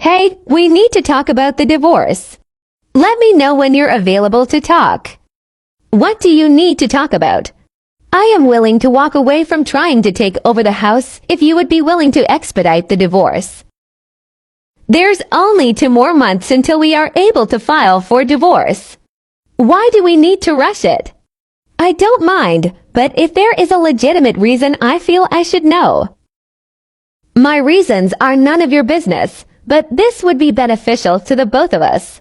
Hey, we need to talk about the divorce. Let me know when you're available to talk. What do you need to talk about? I am willing to walk away from trying to take over the house if you would be willing to expedite the divorce. There's only 2 more months until we are able to file for divorce. Why do we need to rush it? I don't mind, but if there is a legitimate reason, I feel I should know. My reasons are none of your business, but this would be beneficial to the both of us.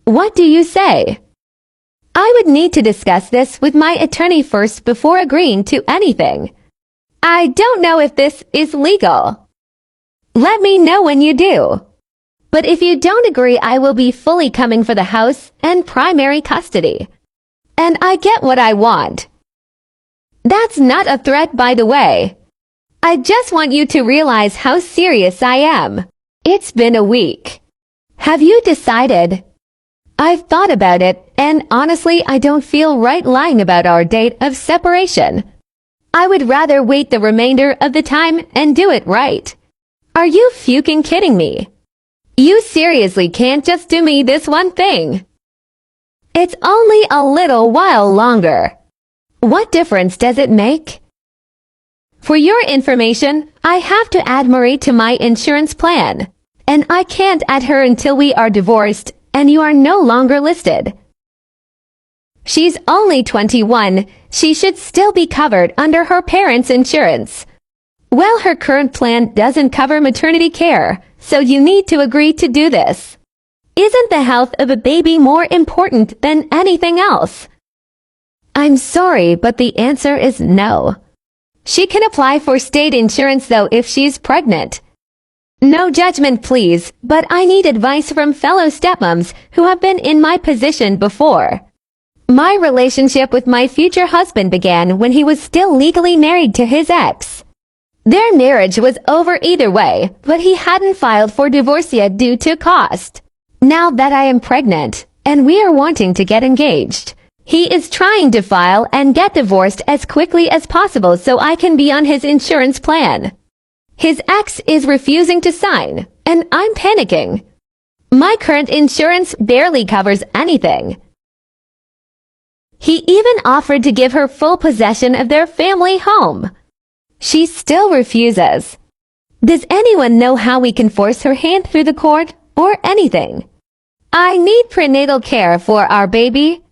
What do you say? I would need to discuss this with my attorney first before agreeing to anything. I don't know if this is legal. Let me know when you do. But if you don't agree, I will be fully coming for the house and primary custody. And I get what I want. That's not a threat, by the way. I just want you to realize how serious I am. It's been a week. Have you decided? I've thought about it, and honestly, I don't feel right lying about our date of separation. I would rather wait the remainder of the time and do it right. Are you fucking kidding me? You seriously can't just do me this one thing. It's only a little while longer. What difference does it make? For your information, I have to add Marie to my insurance plan, and I can't add her until we are divorced and you are no longer listed. She's only 21. She should still be covered under her parents' insurance. Well, her current plan doesn't cover maternity care, so you need to agree to do this. Isn't the health of a baby more important than anything else? I'm sorry, but the answer is no. She can apply for state insurance though if she's pregnant. No judgment, please, but I need advice from fellow stepmoms who have been in my position before. My relationship with my future husband began when he was still legally married to his ex. Their marriage was over either way, but he hadn't filed for divorce yet due to cost. Now that I am pregnant, and we are wanting to get engaged, he is trying to file and get divorced as quickly as possible so I can be on his insurance plan. His ex is refusing to sign, and I'm panicking. My current insurance barely covers anything. He even offered to give her full possession of their family home. She still refuses. Does anyone know how we can force her hand through the court or anything? I need prenatal care for our baby.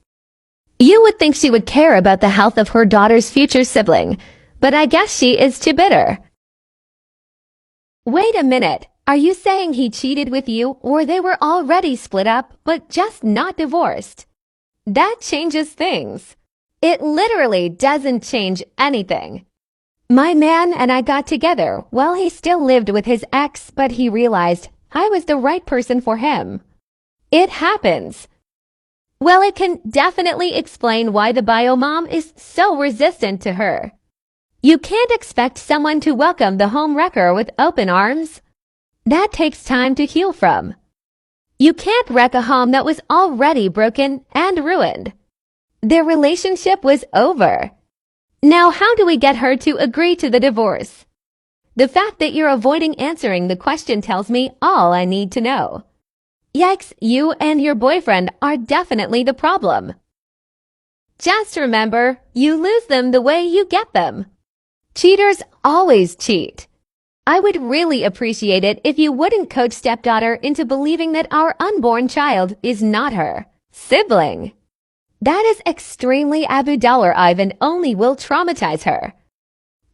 You would think she would care about the health of her daughter's future sibling, but I guess she is too bitter. Wait a minute, are you saying he cheated with you or they were already split up but just not divorced? That changes things. It literally doesn't change anything. My man and I got together while he still lived with his ex, but he realized I was the right person for him. It happens. Well, it can definitely explain why the bio mom is so resistant to her. You can't expect someone to welcome the home wrecker with open arms. That takes time to heal from. You can't wreck a home that was already broken and ruined. Their relationship was over. Now, how do we get her to agree to the divorce? The fact that you're avoiding answering the question tells me all I need to know. Yikes, you and your boyfriend are definitely the problem. Just remember, you lose them the way you get them. Cheaters always cheat. I would really appreciate it if you wouldn't coach stepdaughter into believing that our unborn child is not her sibling. That is extremely Abu Dhabi and only will traumatize her.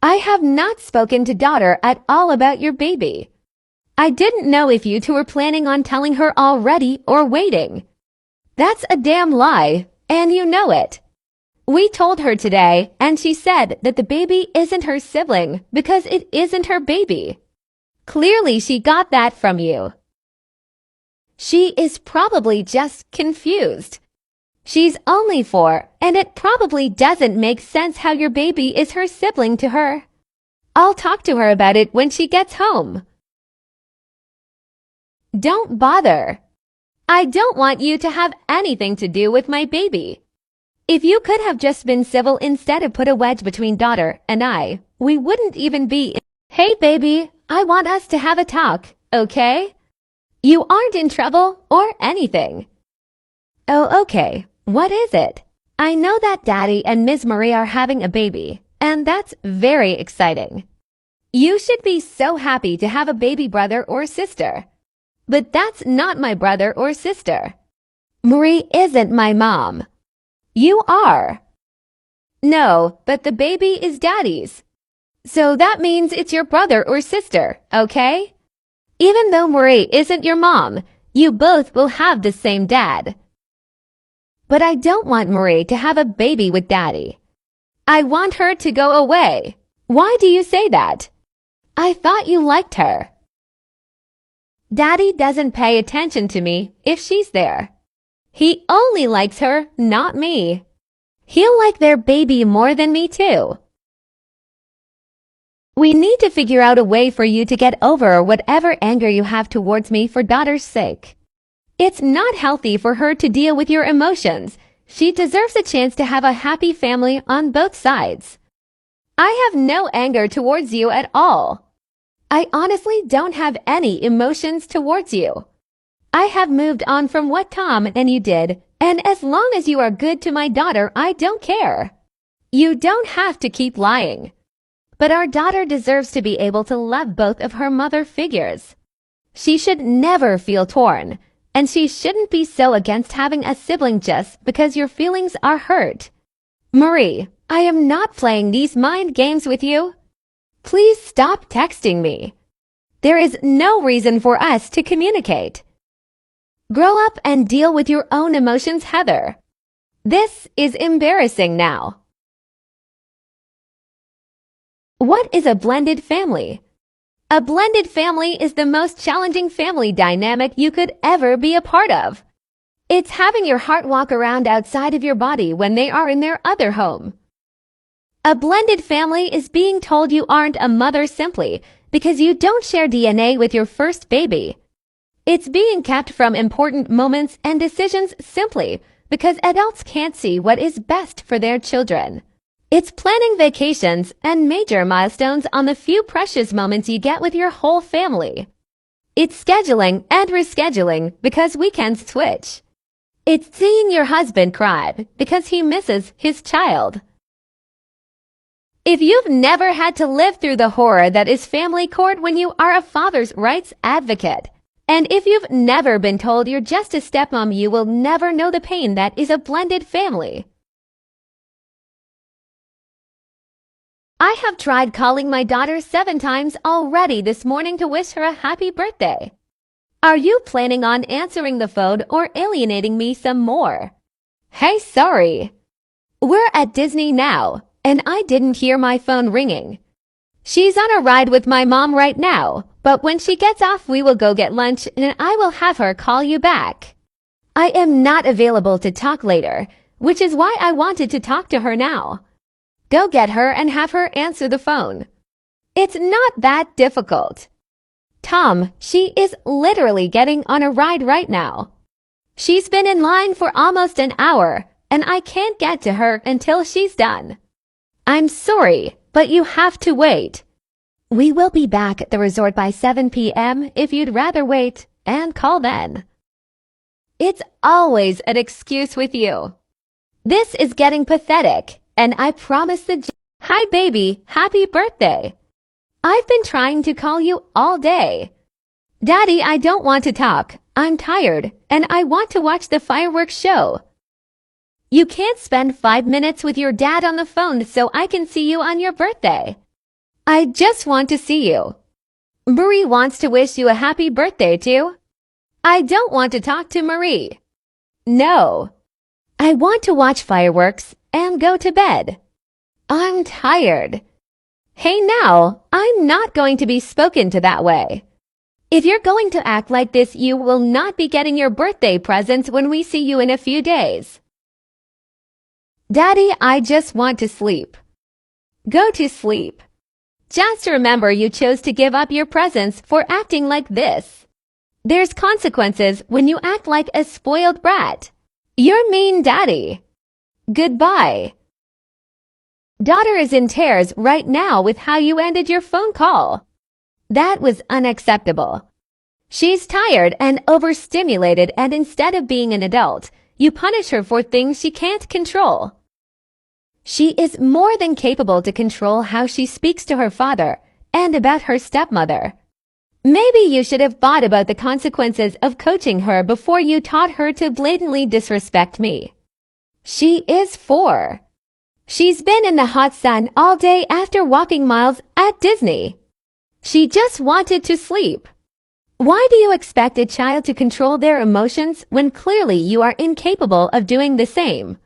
I have not spoken to daughter at all about your baby. I didn't know if you two were planning on telling her already or waiting. That's a damn lie, and you know it. We told her today, and she said that the baby isn't her sibling because it isn't her baby. Clearly, she got that from you. She is probably just confused. She's only 4, and it probably doesn't make sense how your baby is her sibling to her. I'll talk to her about it when she gets home. Don't bother. I don't want you to have anything to do with my baby. If you could have just been civil instead of put a wedge between daughter and I, we wouldn't even be. Hey baby, I want us to have a talk, okay? You aren't in trouble or anything. Oh, okay. What is it? I know that Daddy and Miss Marie are having a baby, and that's very exciting. You should be so happy to have a baby brother or sister. But that's not my brother or sister. Marie isn't my mom. You are. No, but the baby is Daddy's. So that means it's your brother or sister, okay? Even though Marie isn't your mom, you both will have the same dad. But I don't want Marie to have a baby with Daddy. I want her to go away. Why do you say that? I thought you liked her. Daddy doesn't pay attention to me if she's there. He only likes her, not me. He'll like their baby more than me too. We need to figure out a way for you to get over whatever anger you have towards me for daughter's sake. It's not healthy for her to deal with your emotions. She deserves a chance to have a happy family on both sides. I have no anger towards you at all. I honestly don't have any emotions towards you. I have moved on from what Tom and you did, and as long as you are good to my daughter, I don't care. You don't have to keep lying. But our daughter deserves to be able to love both of her mother figures. She should never feel torn, and she shouldn't be so against having a sibling just because your feelings are hurt. Marie, I am not playing these mind games with you. Please stop texting me. There is no reason for us to communicate. Grow up and deal with your own emotions, Heather. This is embarrassing now. What is a blended family? A blended family is the most challenging family dynamic you could ever be a part of. It's having your heart walk around outside of your body when they are in their other home. A blended family is being told you aren't a mother simply because you don't share DNA with your first baby. It's being kept from important moments and decisions simply because adults can't see what is best for their children. It's planning vacations and major milestones on the few precious moments you get with your whole family. It's scheduling and rescheduling because weekends switch. It's seeing your husband cry because he misses his child. If you've never had to live through the horror that is family court when you are a father's rights advocate, and if you've never been told you're just a stepmom, you will never know the pain that is a blended family. I have tried calling my daughter 7 times already this morning to wish her a happy birthday. Are you planning on answering the phone or alienating me some more? Hey, sorry. We're at Disney now, and I didn't hear my phone ringing. She's on a ride with my mom right now, but when she gets off we will go get lunch and I will have her call you back. I am not available to talk later, which is why I wanted to talk to her now. Go get her and have her answer the phone. It's not that difficult. Tom, she is literally getting on a ride right now. She's been in line for almost an hour, and I can't get to her until she's done. I'm sorry, but you have to wait. We will be back at the resort by 7 p.m. if you'd rather wait, and call then. It's always an excuse with you. This is getting pathetic. And I promise Hi baby, happy birthday. I've been trying to call you all day. Daddy, I don't want to talk. I'm tired, and I want to watch the fireworks show. You can't spend 5 minutes with your dad on the phone so I can see you on your birthday. I just want to see you. Marie wants to wish you a happy birthday too. I don't want to talk to Marie. No. I want to watch fireworks and go to bed. I'm tired. Hey now, I'm not going to be spoken to that way. If you're going to act like this, you will not be getting your birthday presents when we see you in a few days. Daddy, I just want to sleep. Go to sleep. Just remember you chose to give up your presents for acting like this. There's consequences when you act like a spoiled brat. You're mean, Daddy. Goodbye. Daughter is in tears right now with how you ended your phone call. That was unacceptable. She's tired and overstimulated, and instead of being an adult, you punish her for things she can't control. She is more than capable to control how she speaks to her father and about her stepmother. Maybe you should have thought about the consequences of coaching her before you taught her to blatantly disrespect me. She is 4. She's been in the hot sun all day after walking miles at Disney. She just wanted to sleep. Why do you expect a child to control their emotions when clearly you are incapable of doing the same?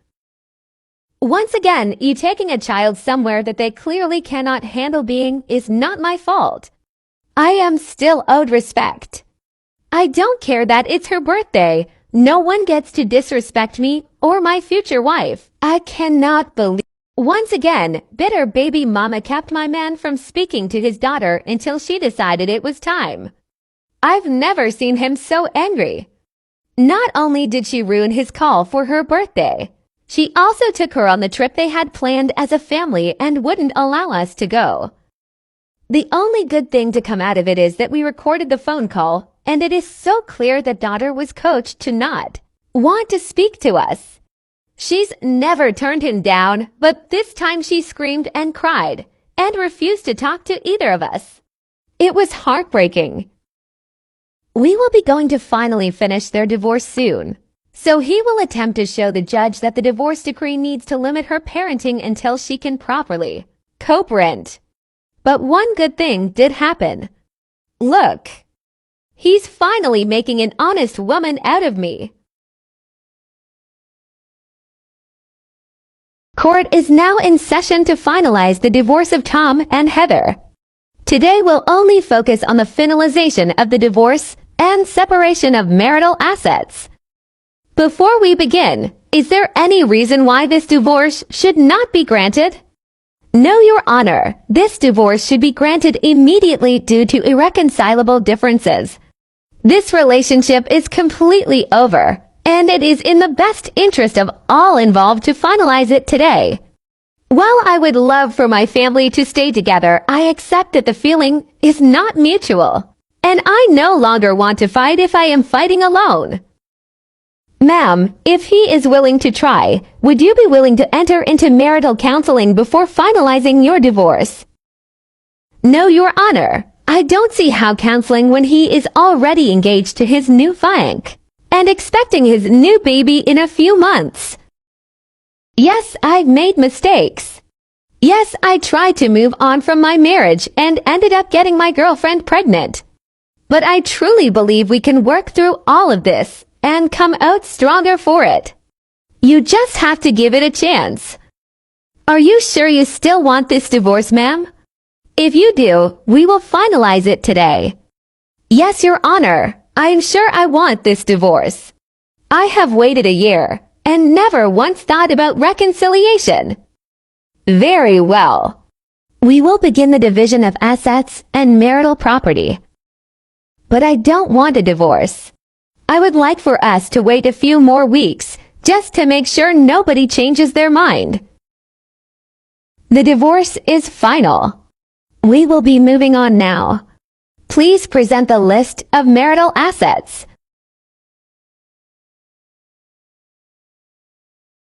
Once again, you taking a child somewhere that they clearly cannot handle being is not my fault. I am still owed respect. I don't care that it's her birthday. No one gets to disrespect me or my future wife. I cannot believe. Once again, bitter baby mama kept my man from speaking to his daughter until she decided it was time. I've never seen him so angry. Not only did she ruin his call for her birthday, she also took her on the trip they had planned as a family and wouldn't allow us to go. The only good thing to come out of it is that we recorded the phone call, and it is so clear that daughter was coached to not want to speak to us. She's never turned him down, but this time she screamed and cried and refused to talk to either of us. It was heartbreaking. We will be going to finally finish their divorce soon, so he will attempt to show the judge that the divorce decree needs to limit her parenting until she can properly co-parent. But one good thing did happen. Look, he's finally making an honest woman out of me. Court is now in session to finalize the divorce of Tom and Heather. Today we'll only focus on the finalization of the divorce and separation of marital assets. Before we begin, is there any reason why this divorce should not be granted? No, Your Honor, this divorce should be granted immediately due to irreconcilable differences. This relationship is completely over, and it is in the best interest of all involved to finalize it today. While I would love for my family to stay together, I accept that the feeling is not mutual, and I no longer want to fight if I am fighting alone. Ma'am, if he is willing to try, would you be willing to enter into marital counseling before finalizing your divorce? No, Your Honor, I don't see how counseling when he is already engaged to his new fiancé and expecting his new baby in a few months. Yes, I've made mistakes. Yes, I tried to move on from my marriage and ended up getting my girlfriend pregnant. But I truly believe we can work through all of this and come out stronger for it. You just have to give it a chance. Are you sure you still want this divorce, ma'am? If you do, we will finalize it today. Yes, Your Honor, I am sure I want this divorce. I have waited a year and never once thought about reconciliation. Very well. We will begin the division of assets and marital property. But I don't want a divorce. I would like for us to wait a few more weeks just to make sure nobody changes their mind. The divorce is final. We will be moving on now. Please present the list of marital assets.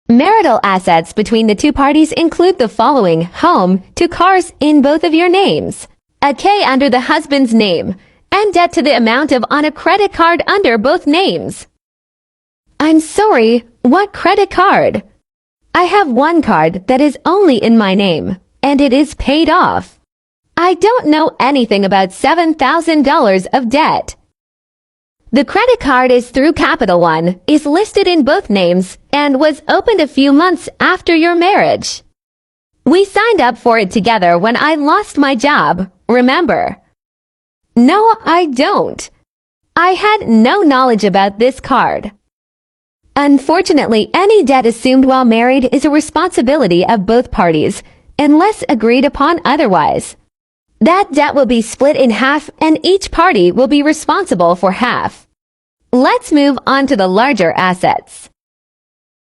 Marital assets between the two parties include the following: home, 2 cars in both of your names, a K under the husband's name, and debt to the amount of on a credit card under both names. I'm sorry, what credit card? I have one card that is only in my name, and it is paid off. I don't know anything about $7,000 of debt. The credit card is through Capital One, is listed in both names, and was opened a few months after your marriage. We signed up for it together when I lost my job, remember? No, I don't. I had no knowledge about this card. Unfortunately, any debt assumed while married is a responsibility of both parties, unless agreed upon otherwise. That debt will be split in half and each party will be responsible for half. Let's move on to the larger assets.